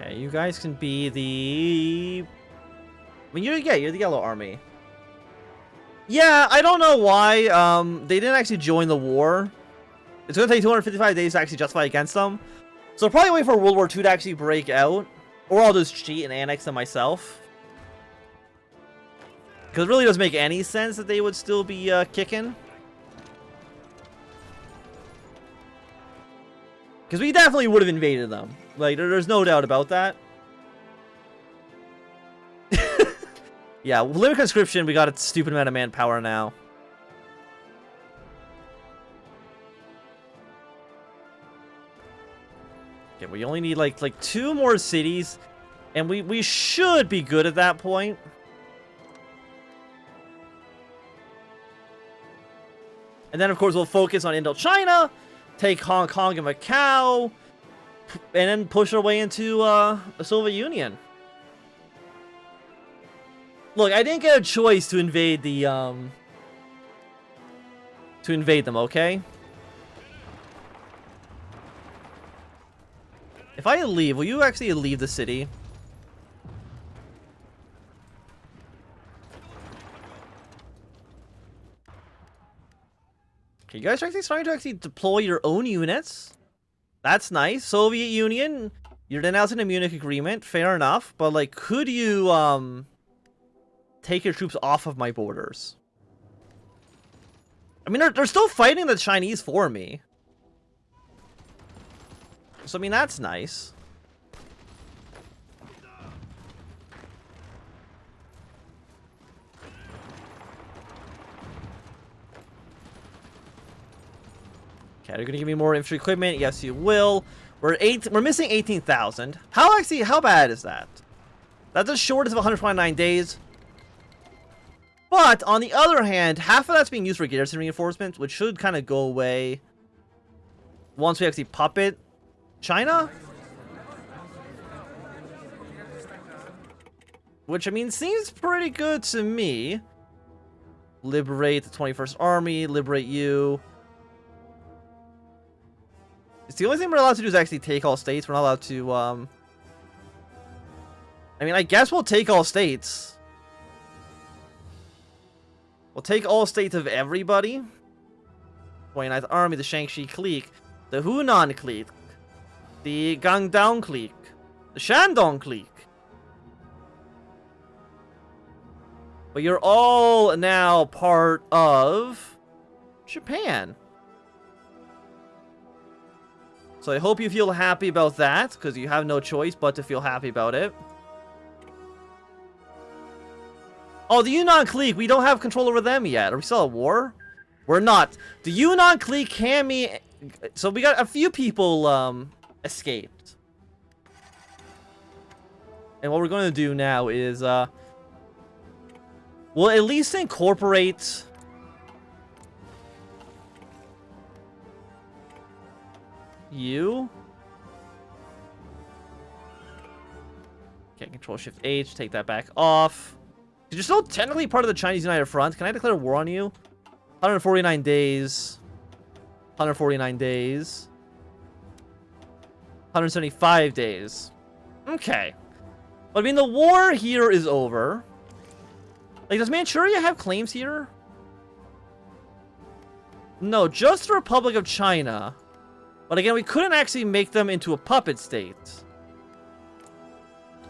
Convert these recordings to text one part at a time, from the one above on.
Okay, you guys can be the... I mean, you're the yellow army. Yeah, I don't know why they didn't actually join the war. It's going to take 255 days to actually justify against them. So I'll probably wait for World War II to actually break out. Or I'll just cheat and annex them myself. Because it really doesn't make any sense that they would still be kicking. Because we definitely would have invaded them. Like, there's no doubt about that. Yeah, limit conscription, we got a stupid amount of manpower now. Okay, we only need like 2 more cities. And we should be good at that point. And then, of course, we'll focus on Indochina, take Hong Kong and Macau, and then push our way into the Soviet Union. Look, I didn't get a choice to invade the to invade them, okay? If I leave, will you actually leave the city? Okay, you guys are actually starting to actually deploy your own units. That's nice. Soviet Union, you're denouncing the Munich Agreement. Fair enough. But, like, could you, take your troops off of my borders? I mean, they're still fighting the Chinese for me. So, I mean, that's nice. Okay, you're gonna give me more infantry equipment. Yes, you will. We're missing 18,000. How bad is that? That's the shortest of 129 days. But on the other hand, half of that's being used for garrison reinforcements, which should kind of go away once we actually puppet China. Which, I mean, seems pretty good to me. Liberate the 21st Army, liberate you. It's the only thing we're allowed to do is actually take all states. We're not allowed to, I mean, I guess we'll take all states. We'll take all states of everybody. 29th Army, the Shaanxi clique, the Hunan clique, the Guangdong clique, the Shandong clique. But you're all now part of Japan. So I hope you feel happy about that, because you have no choice but to feel happy about it. Oh, the Yunnan clique, we don't have control over them yet. Are we still at war? We're not. The Yunnan clique can be... So we got a few people escaped. And what we're going to do now is... we'll at least incorporate... you. Okay, Control-Shift-H, take that back off. You're still technically part of the Chinese United Front. Can I declare war on you? 149 days. 149 days. 175 days. Okay. But I mean, the war here is over. Like, does Manchuria have claims here? No, just the Republic of China. But again, we couldn't actually make them into a puppet state.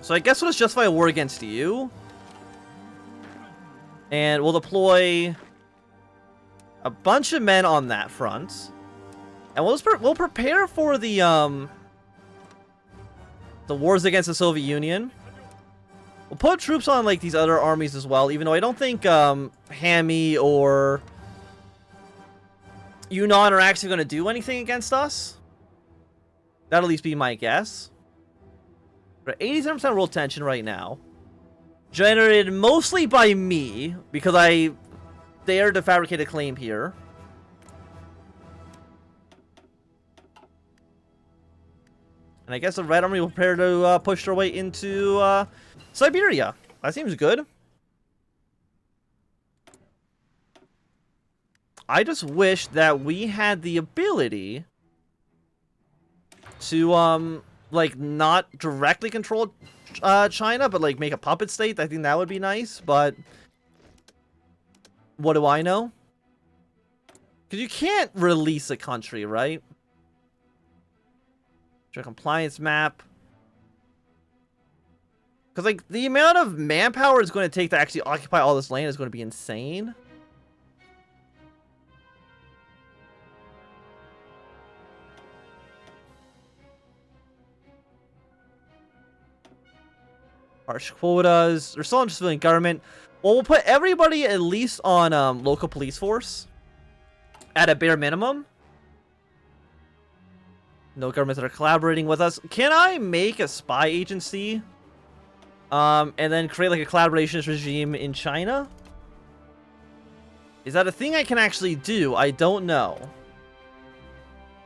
So I guess we'll just justify a war against you. And we'll deploy a bunch of men on that front. And we'll prepare for the wars against the Soviet Union. We'll put troops on like these other armies as well, even though I don't think Hami or Yunnan are actually going to do anything against us. That'll at least be my guess. We're at 87% world tension right now. Generated mostly by me, because I dared to fabricate a claim here. And I guess the Red Army will prepare to push their way into Siberia. That seems good. I just wish that we had the ability to like not directly control China, but like make a puppet state. I think that would be nice, but what do I know? Because you can't release a country, right? Your compliance map. Because like the amount of manpower it's going to take to actually occupy all this land is going to be insane. Harsh quotas. They're still in civilian government. Well, we'll put everybody at least on local police force at a bare minimum. No governments that are collaborating with us. Can I make a spy agency? And then create like a collaborationist regime in China? Is that a thing I can actually do? I don't know.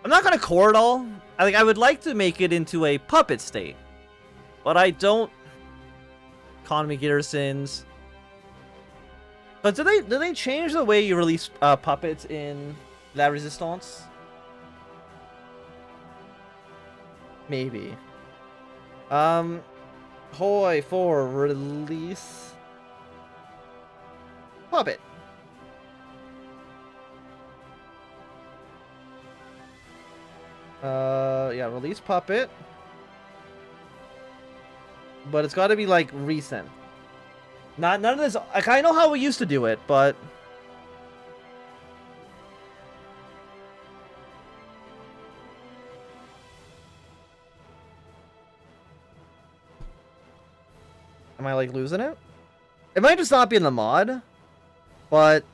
I'm not gonna core it all. I would like to make it into a puppet state, but I don't. Economy garrisons. But do they change the way you release puppets in La Resistance? Maybe. HOI4 release puppet. Yeah, release puppet. But it's got to be like recent. None of this. Like, I know how we used to do it, but am I like losing it? It might just not be in the mod, but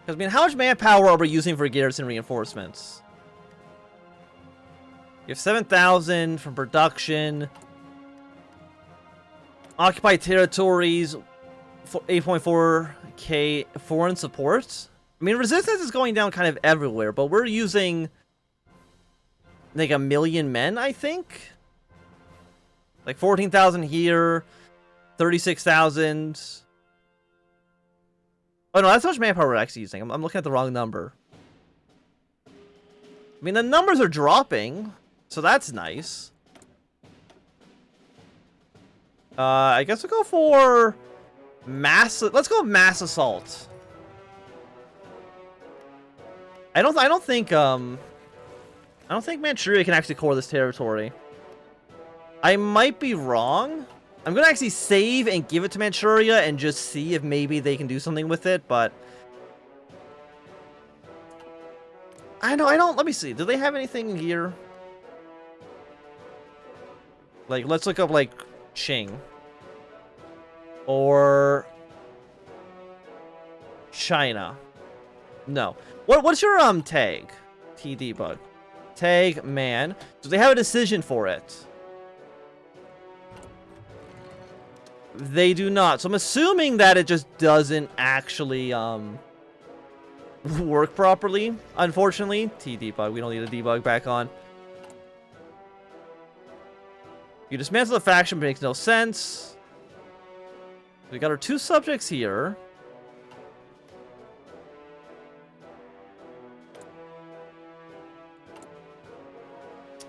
because, I mean, how much manpower are we using for garrison reinforcements? You have 7,000 from production. Occupied territories, 8.4k foreign support. I mean, resistance is going down kind of everywhere, but we're using like 1 million men, I think. Like 14,000 here, 36,000. Oh no, that's how much manpower we're actually using. I'm looking at the wrong number. I mean, the numbers are dropping, so that's nice. I guess we'll go for mass. Let's go mass assault. I don't think Manchuria can actually core this territory. I might be wrong. I'm gonna actually save and give it to Manchuria and just see if maybe they can do something with it, but I don't. Let me see. Do they have anything here? Like, let's look up like Qing or China. No. What's your tag? T debug. Tag man. Do they have a decision for it? They do not. So I'm assuming that it just doesn't actually work properly. Unfortunately, T debug. We don't need a debug back on. You dismantle the faction, but it makes no sense. We got our 2 subjects here.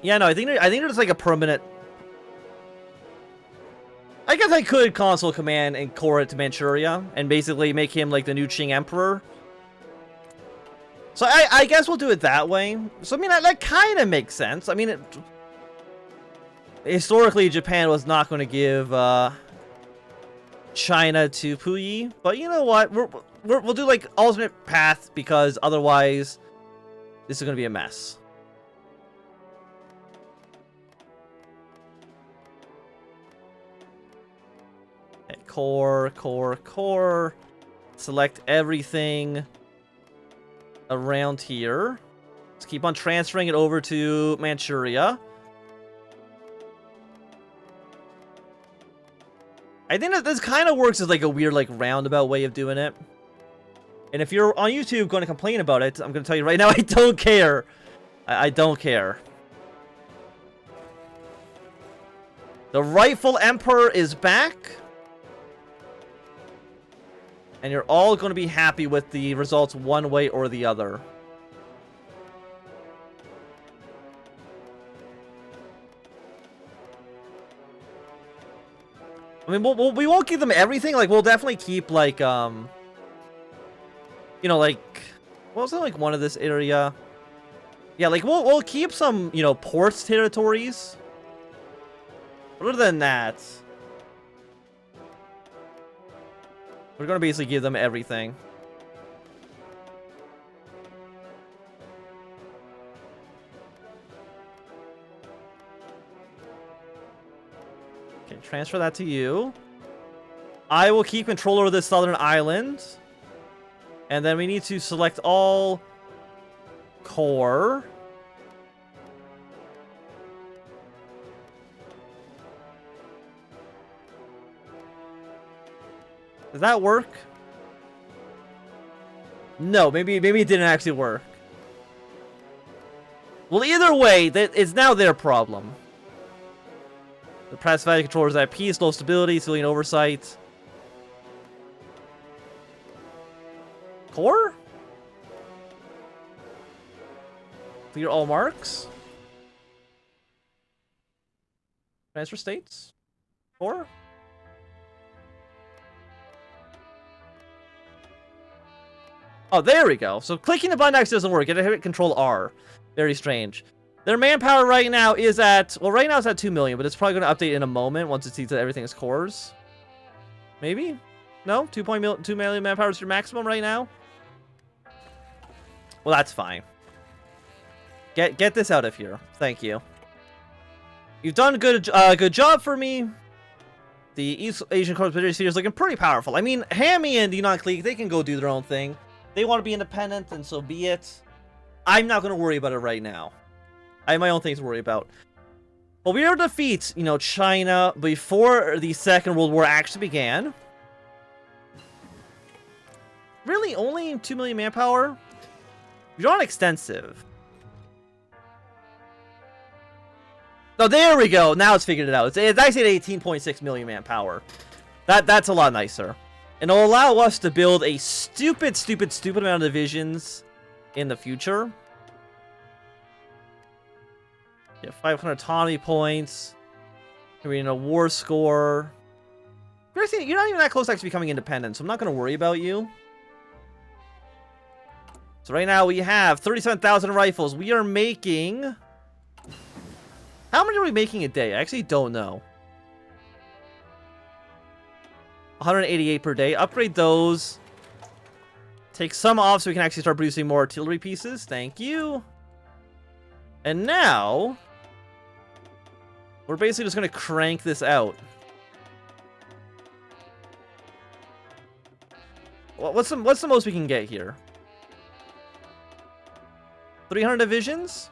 Yeah, no, I think there's like a permanent. I guess I could console command and core it to Manchuria and basically make him like the new Qing Emperor. So I guess we'll do it that way. So I mean that kind of makes sense. I mean, historically Japan was not going to give China to Puyi, but you know what? We'll do like alternate path because otherwise this is going to be a mess. Okay, core. Select everything around here. Let's keep on transferring it over to Manchuria. I think that this kind of works as like a weird like roundabout way of doing it. And if you're on YouTube going to complain about it, I'm going to tell you right now, I don't care. I don't care. The rightful emperor is back. And you're all going to be happy with the results one way or the other. I mean, we won't give them everything. Like, we'll definitely keep, like, you know, like, what was it, like, one of this area? Yeah, like, we'll keep some, you know, ports territories. But other than that, we're going to basically give them everything. Okay, transfer that to you. I will keep control over this southern island. And then we need to select all core. Does that work? No, maybe it didn't actually work. Well, either way, it's now their problem. The press value controllers at peace, low stability, civilian oversight. Core? Clear all marks. Transfer states. Core? Oh, there we go. So clicking the button actually doesn't work. You gotta hit Control R. Very strange. Their manpower right now is at... Well, right now it's at 2 million, but it's probably going to update in a moment once it sees that everything is cores. Maybe? No? 2 million manpower is your maximum right now? Well, that's fine. Get this out of here. Thank you. You've done a good job for me. The East Asian Confederacy is looking pretty powerful. I mean, Hammy and the United Clique, they can go do their own thing. They want to be independent, and so be it. I'm not going to worry about it right now. I have my own things to worry about. But we were to defeat, you know, China before the Second World War actually began. Really? Only 2 million manpower? You're not extensive. Oh, there we go. Now it's figured it out. It's actually at 18.6 million manpower. That's a lot nicer. And it'll allow us to build a stupid amount of divisions in the future. Yeah, 500 autonomy points. You're in a war score. You're not even that close to actually becoming independent, so I'm not going to worry about you. So right now we have 37,000 rifles. We are making... How many are we making a day? I actually don't know. 188 per day. Upgrade those. Take some off so we can actually start producing more artillery pieces. Thank you. And now... we're basically just going to crank this out. What's the most we can get here? 300 divisions?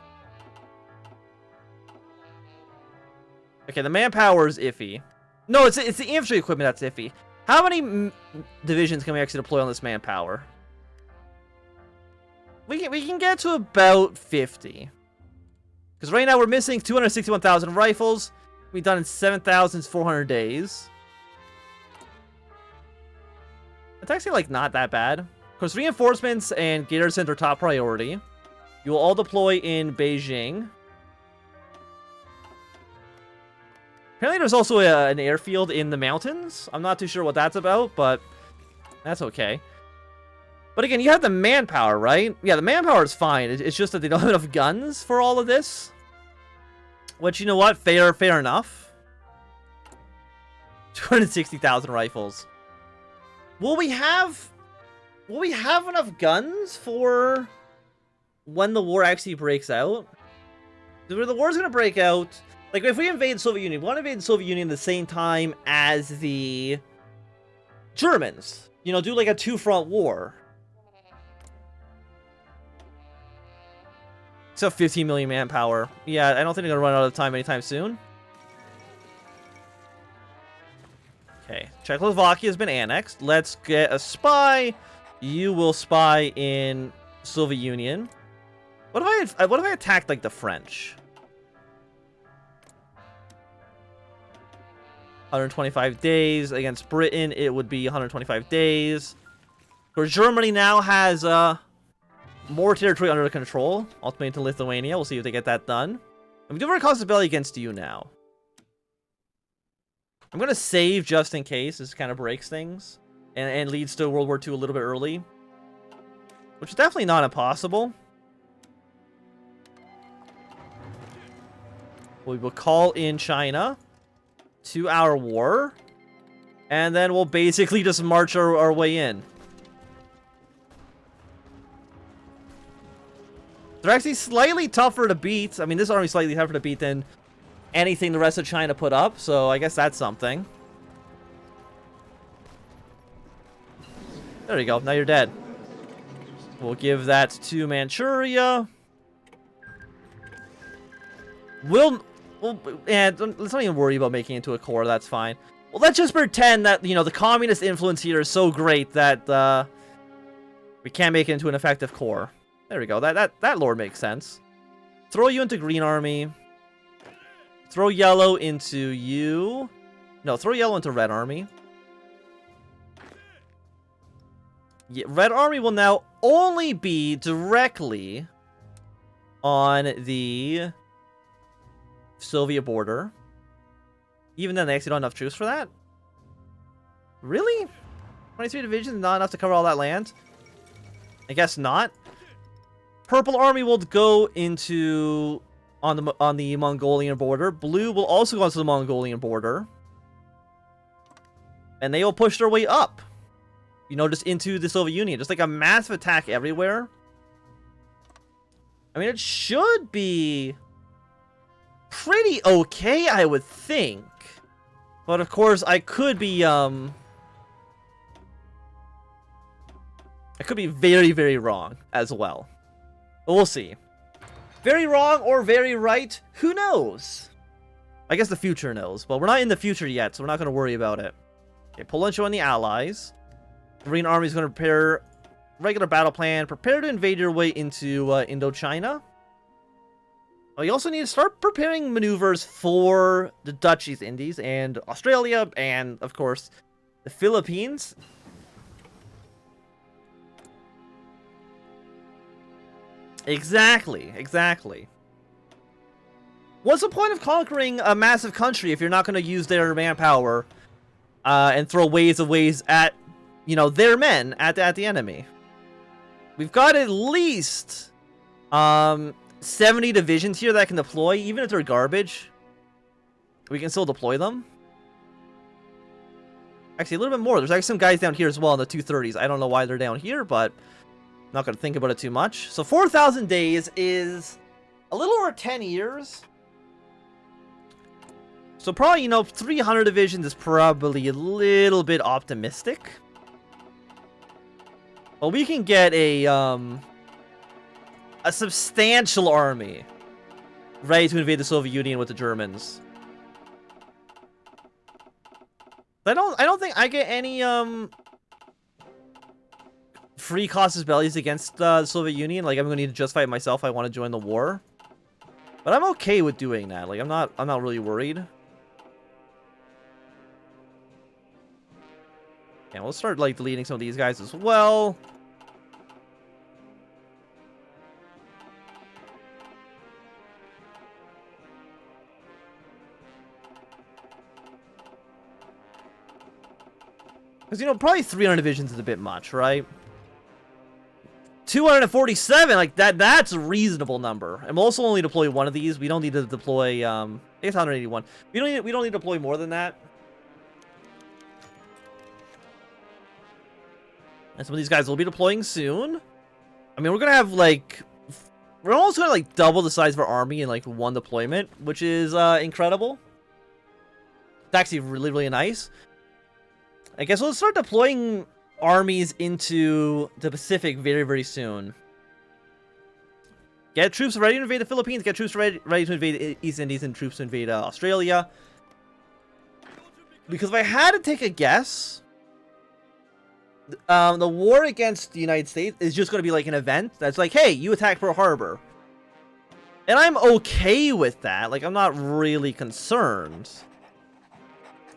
Okay, the manpower is iffy. No, it's the infantry equipment that's iffy. How many divisions can we actually deploy on this manpower? We can get to about 50. Because right now we're missing 261,000 rifles. We've done in 7,400 days. It's actually, like, not that bad. Of course, reinforcements and garrisons are top priority. You will all deploy in Beijing. Apparently there's also an airfield in the mountains. I'm not too sure what that's about, but that's okay. But again, you have the manpower, right? Yeah, the manpower is fine. It's just that they don't have enough guns for all of this. Which, you know what? Fair enough. 260,000 rifles. Will we have enough guns for when the war actually breaks out? The war's gonna break out. Like, if we invade the Soviet Union, we want to invade the Soviet Union at the same time as the Germans. You know, do like a two-front war. So 15 million manpower. Yeah, I don't think they're gonna run out of time anytime soon. Okay, Czechoslovakia has been annexed. Let's get a spy. You will spy in Soviet Union. What if I attacked like the French? 125 days against Britain. It would be 125 days. Because Germany now has more territory under control, ultimately into Lithuania. We'll see if they get that done. And we do have a responsibility against you now. I'm going to save just in case this kind of breaks things and leads to World War II a little bit early, which is definitely not impossible. We will call in China to our war, and then we'll basically just march our way in. They're actually slightly tougher to beat. I mean, this army's slightly tougher to beat than anything the rest of China put up, so I guess that's something. There you go. Now you're dead. We'll give that to Manchuria. And let's not even worry about making it into a core. That's fine. Well, let's just pretend that, you know, the communist influence here is so great that we can't make it into an effective core. There we go. That lore makes sense. Throw you into green army. Throw yellow into you. No, throw yellow into red army. Yeah, red army will now only be directly on the Soviet border. Even then, they actually don't have enough troops for that. Really? 23 divisions, not enough to cover all that land? I guess not. Purple army will go into on the Mongolian border. Blue will also go onto the Mongolian border, and they will push their way up. You know, just into the Soviet Union, just like a massive attack everywhere. I mean, it should be pretty okay, I would think. But of course, I could be very, very wrong as well. But we'll see. Very wrong or very right, who knows? I guess the future knows, but we're not in the future yet, so we're not going to worry about it. Okay, Poland showing the allies. Green Army is going to prepare regular battle plan. Prepare to invade your way into Indochina. Oh, you also need to start preparing maneuvers for the Dutch East Indies and Australia and, of course, the Philippines. Exactly. What's the point of conquering a massive country if you're not going to use their manpower and throw waves at, you know, their men at the enemy? We've got at least 70 divisions here that can deploy, even if they're garbage. We can still deploy them. Actually, a little bit more. There's actually some guys down here as well in the 230s. I don't know why they're down here, but I'm not going to think about it too much. So 4,000 days is a little over 10 years. So probably, you know, 300 divisions is probably a little bit optimistic. Well, we can get a substantial army ready to invade the Soviet Union with the Germans. I don't think I get any free casus bellis against the Soviet Union. Like, I'm gonna need to justify it myself. I want to join the war, but I'm okay with doing that. Like, I'm not really worried. And we'll start like deleting some of these guys as well. Because, you know, probably 300 divisions is a bit much, right? 247, like, that's a reasonable number. And we'll also only deploy one of these. We don't need to deploy, I guess 181. We don't need to deploy more than that. And some of these guys will be deploying soon. I mean, we're going to have, like, we're almost going to, like, double the size of our army in, like, one deployment, which is incredible. It's actually really, really nice. I guess we'll start deploying armies into the Pacific very, very soon. Get troops ready to invade the Philippines. Get troops ready to invade the East Indies and troops to invade Australia. Because if I had to take a guess, the war against the United States is just going to be like an event that's like, hey, you attack Pearl Harbor. And I'm okay with that. Like, I'm not really concerned.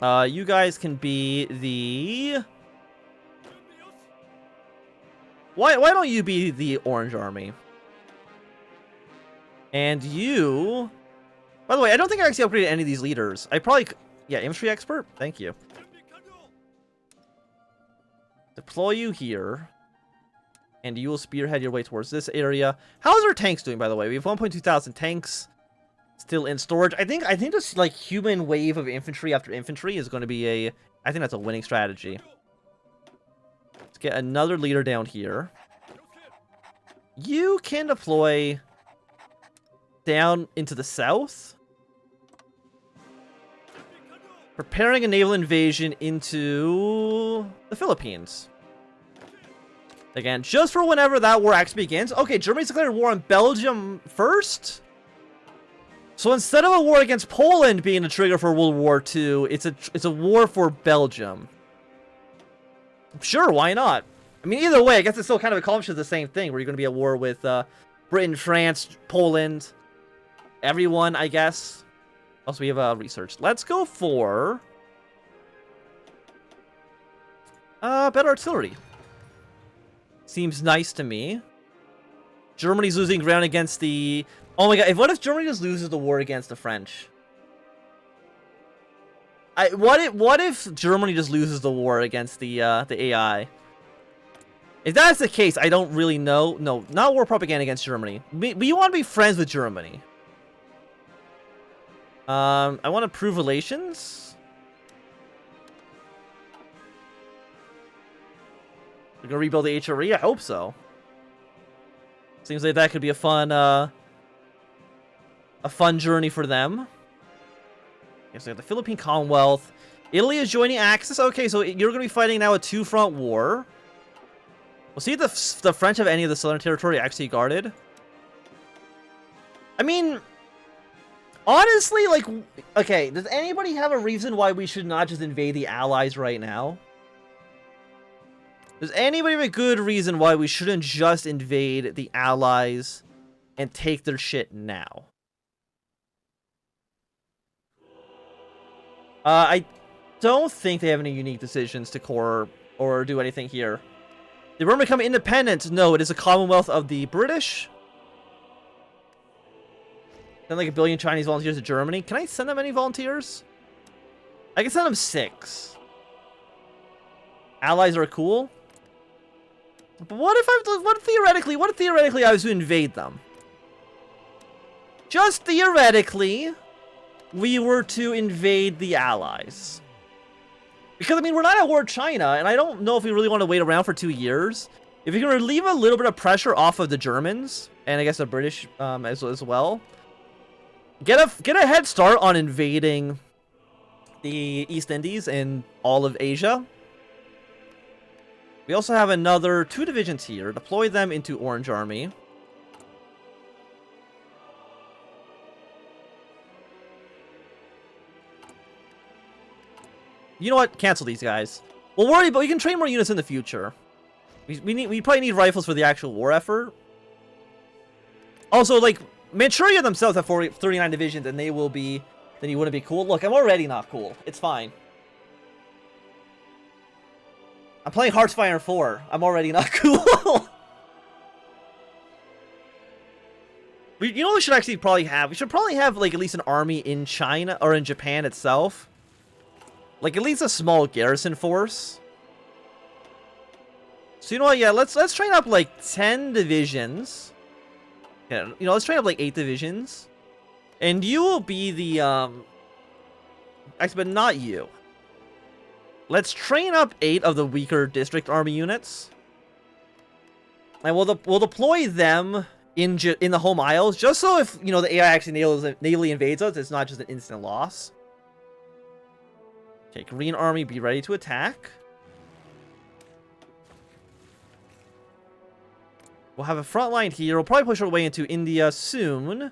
You guys can be the Why don't you be the Orange Army? And you... By the way, I don't think I actually upgraded any of these leaders. I probably... Yeah, infantry expert? Thank you. Deploy you here. And you will spearhead your way towards this area. How's our tanks doing, by the way? We have 1.2 thousand tanks still in storage. I think this, like, human wave of infantry after infantry is going to be a... I think that's a winning strategy. Let's get another leader down here. You can deploy down into the south. Preparing a naval invasion into the Philippines. Again, just for whenever that war actually begins. Okay, Germany's declared war on Belgium first. So instead of a war against Poland being the trigger for World War II, it's a war for Belgium. Sure, why not? I mean, either way, I guess it still kind of accomplishes the same thing, where you're going to be at war with Britain, France, Poland, everyone, I guess. Also, we have research. Let's go for better artillery. Seems nice to me. Germany's losing ground against the... Oh my god, what if Germany just loses the war against the French? What if Germany just loses the war against the AI? If that's the case, I don't really know. No, not war propaganda against Germany. We want to be friends with Germany. I want to improve relations. We're gonna rebuild the HRE? I hope so. Seems like that could be a fun journey for them. Okay, so the Philippine Commonwealth. Italy is joining Axis. Okay, so you're gonna be fighting now a two-front war. We'll see if the French have any of the southern territory actually guarded. I mean, honestly, like, okay, does anybody have a reason why we should not just invade the Allies right now? Does anybody have a good reason why we shouldn't just invade the Allies and take their shit now? I don't think they have any unique decisions to core or do anything here. They want to become independent. No, it is a Commonwealth of the British. Send like 1 billion Chinese volunteers to Germany. Can I send them any volunteers? I can send them 6. Allies are cool. But what if theoretically I was to invade them? Just theoretically, we were to invade the Allies. Because, I mean, we're not at war with China, and I don't know if we really want to wait around for 2 years. If you can relieve a little bit of pressure off of the Germans, and I guess the British as well, get a head start on invading the East Indies and all of Asia. We also have another 2 divisions here. Deploy them into Orange Army. You know what? Cancel these guys. We'll worry, but we can train more units in the future. We probably need rifles for the actual war effort. Also, like, Manchuria themselves have 39 divisions, and they will be... Then you wouldn't be cool. Look, I'm already not cool. It's fine. I'm playing Hearthfire 4. I'm already not cool. You know what we should actually probably have? We should probably have, like, at least an army in China, or in Japan itself. Like, at least a small garrison force. So, you know what? Yeah, let's train up, like, 10 divisions. Yeah, you know, let's train up, like, 8 divisions. And you will be the, actually, but not you. Let's train up 8 of the weaker district army units. And we'll deploy them in the home isles, just so if, you know, the AI actually navally invades us, it's not just an instant loss. Okay, Green Army, be ready to attack. We'll have a front line here. We'll probably push our way into India soon.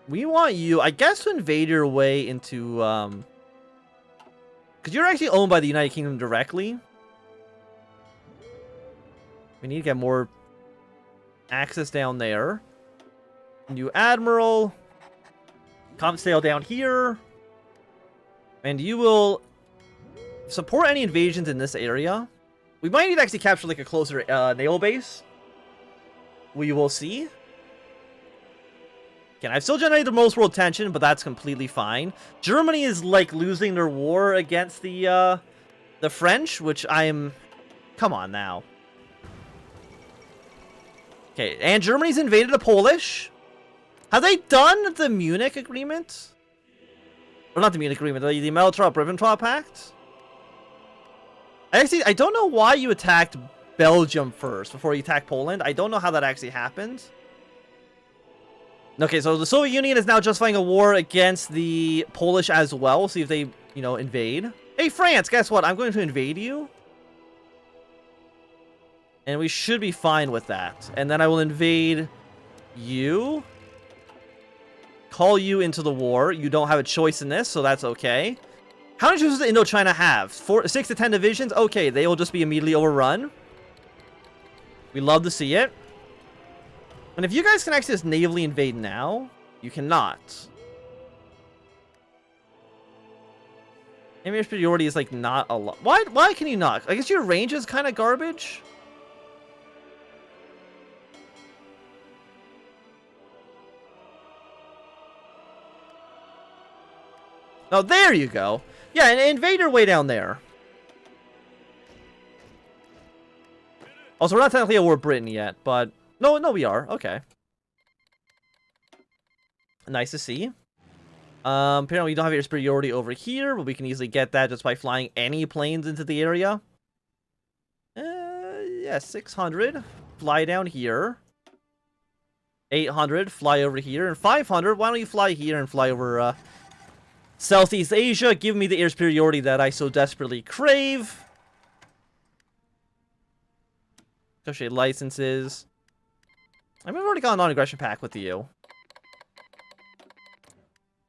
We want you, I guess, to invade your way into, because you're actually owned by the United Kingdom directly. We need to get more access down there. New Admiral. Come sail down here. And you will support any invasions in this area. We might need to actually capture like a closer naval base. We will see. Again, I've still generated the most world tension, but that's completely fine. Germany is like losing their war against the French, which I'm... Come on now. Okay, and Germany's invaded the Polish. Have they done the Munich Agreement? Or not the Munich Agreement, the Molotov-Ribbentrop Pact? I don't know why you attacked Belgium first before you attacked Poland. I don't know how that actually happened. Okay, so the Soviet Union is now justifying a war against the Polish as well. See if they, you know, invade. Hey, France, guess what? I'm going to invade you. And we should be fine with that. And then I will invade you. Call you into the war. You don't have a choice in this, so that's okay. How many troops does Indochina have? 6 to 10 divisions? Okay, they will just be immediately overrun. We love to see it. And if you guys can actually just navally invade now, you cannot. Enemy superiority is like not a lot. Why can you not? I guess your range is kind of garbage. Oh, there you go. Yeah, and invade your way down there. Also, we're not technically at war with Britain yet, but... No, we are. Okay. Nice to see. Apparently we don't have your superiority over here, but we can easily get that just by flying any planes into the area. Yeah, 600. Fly down here. 800. Fly over here. And 500. Why don't you fly here and fly over Southeast Asia? Give me the air superiority that I so desperately crave. Negotiate licenses. I mean, I've already got a non-aggression pact with you.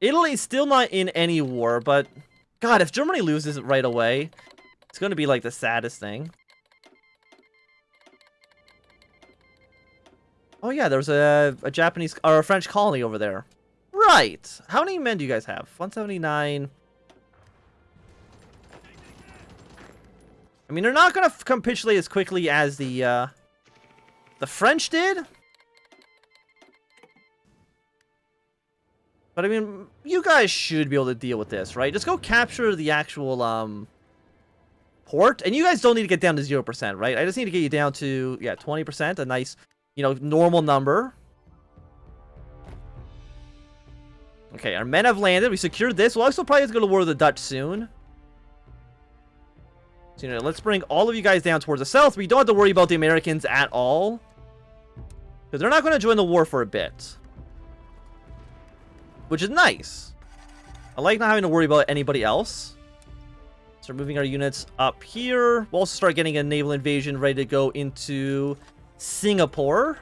Italy's still not in any war, but... God, if Germany loses it right away, it's going to be, like, the saddest thing. Oh, yeah, there's a Japanese... or a French colony over there. Right! How many men do you guys have? 179... I mean, they're not going to capitulate as quickly as the French did. But I mean, you guys should be able to deal with this, right? Just go capture the actual port. And you guys don't need to get down to 0%, right? I just need to get you down to, yeah, 20%. A nice, you know, normal number. Okay, our men have landed. We secured this. We'll also probably have to go to war with the Dutch soon. So, you know, let's bring all of you guys down towards the south. We don't have to worry about the Americans at all. Because they're not going to join the war for a bit. Which is nice. I like not having to worry about anybody else. So we're moving our units up here. We'll also start getting a naval invasion ready to go into Singapore.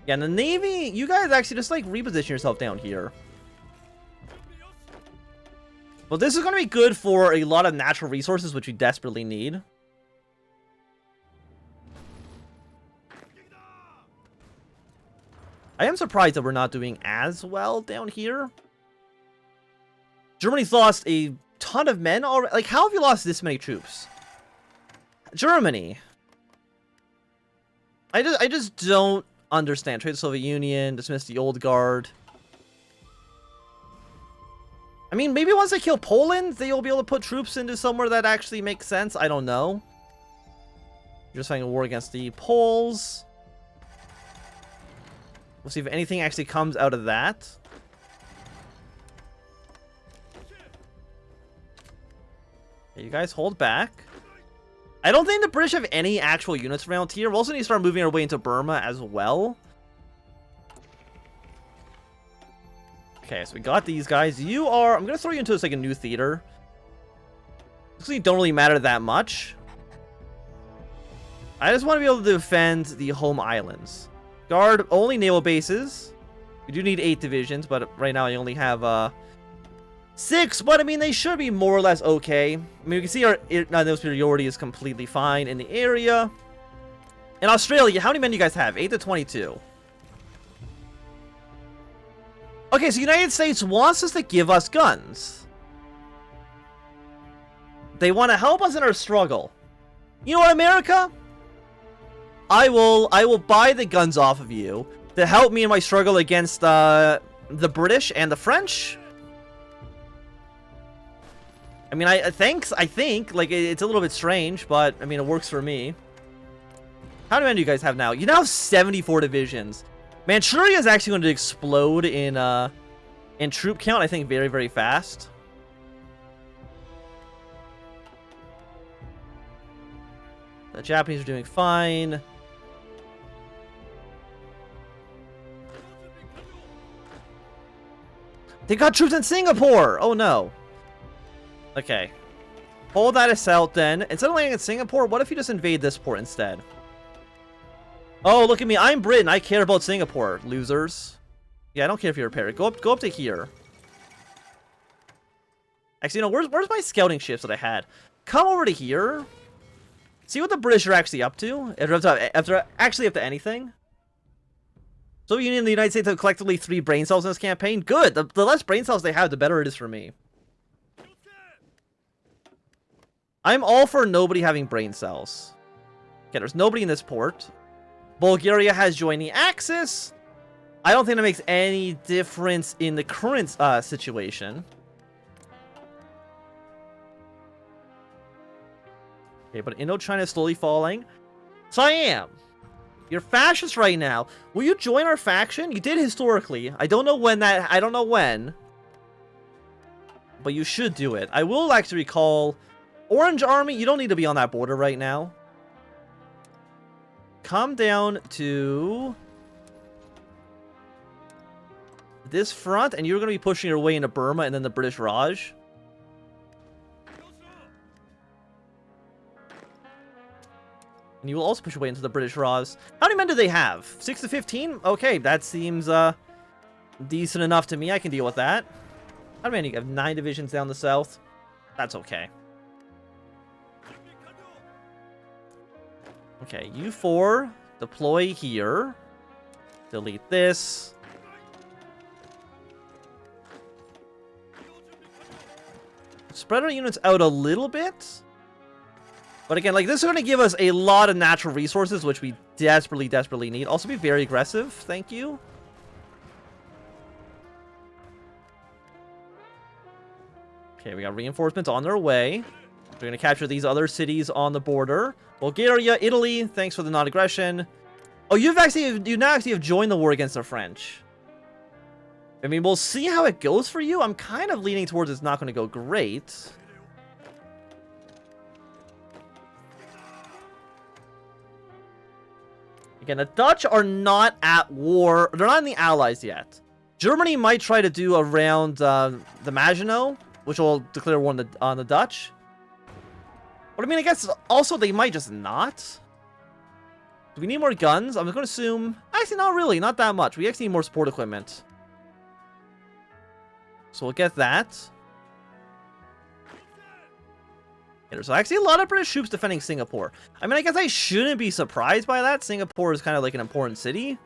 Yeah, and the Navy, you guys actually just like reposition yourself down here. Well, this is going to be good for a lot of natural resources, which we desperately need. I am surprised that we're not doing as well down here. Germany's lost a ton of men already. Like, how have you lost this many troops? Germany. I just don't understand. Trade the Soviet Union, dismiss the old guard. I mean, maybe once they kill Poland, they'll be able to put troops into somewhere that actually makes sense. I don't know. You're just fighting a war against the Poles. We'll see if anything actually comes out of that. Okay, you guys hold back. I don't think the British have any actual units around here. We'll also need to start moving our way into Burma as well. Okay, so we got these guys. You are... I'm going to throw you into like a new theater. Looks like you don't really matter that much. I just want to be able to defend the home islands. Guard only naval bases. We do need 8 divisions, but right now I only have 6. But I mean, they should be more or less okay. I mean, you can see our naval superiority is completely fine in the area. In Australia, how many men do you guys have? 8 to 22. Okay, so the United States wants us to give us guns. They want to help us in our struggle. You know what, America? I will buy the guns off of you to help me in my struggle against the British and the French. I mean, I think like it's a little bit strange, but I mean it works for me. How many men do you guys have now? You now have 74 divisions. Manchuria is actually going to explode in troop count, I think, very, very fast. The Japanese are doing fine. They got troops in Singapore! Oh no. Okay. Hold that assault then. Instead of landing in Singapore, what if you just invade this port instead? Oh, look at me. I'm Britain. I care about Singapore, losers. Yeah, I don't care if you're a parrot. Go up to here. Actually, no, where's my scouting ships that I had? Come over to here. See what the British are actually up to. If they're actually up to anything. So you need the United States to have collectively 3 brain cells in this campaign? Good. The less brain cells they have, the better it is for me. I'm all for nobody having brain cells. Okay, there's nobody in this port. Bulgaria has joined the Axis. I don't think that makes any difference in the current situation. Okay, but Indochina is slowly falling. Siam, you're fascist right now. Will you join our faction? You did historically. I don't know when that. I don't know when. But you should do it. I will actually recall Orange Army. You don't need to be on that border right now. Come down to this front, and you're going to be pushing your way into Burma and then the British Raj. And you will also push your way into the British Raj. How many men do they have? 6 to 15? Okay, that seems decent enough to me. I can deal with that. How many? You have 9 divisions down the south. That's okay. Okay, you 4 deploy here. Delete this. Spread our units out a little bit. But again, like, this is going to give us a lot of natural resources, which we desperately, desperately need. Also, be very aggressive. Thank you. Okay, we got reinforcements on their way. We're going to capture these other cities on the border. Bulgaria, Italy, thanks for the non-aggression. Oh, you now actually have joined the war against the French. I mean, we'll see how it goes for you. I'm kind of leaning towards it's not going to go great. Again, the Dutch are not at war. They're not in the Allies yet. Germany might try to do around the Maginot, which will declare war on the Dutch. But I mean, I guess also they might just not. Do we need more guns? I'm going to assume... Actually, not really. Not that much. We actually need more support equipment. So we'll get that. There's actually a lot of British troops defending Singapore. I mean, I guess I shouldn't be surprised by that. Singapore is kind of like an important city.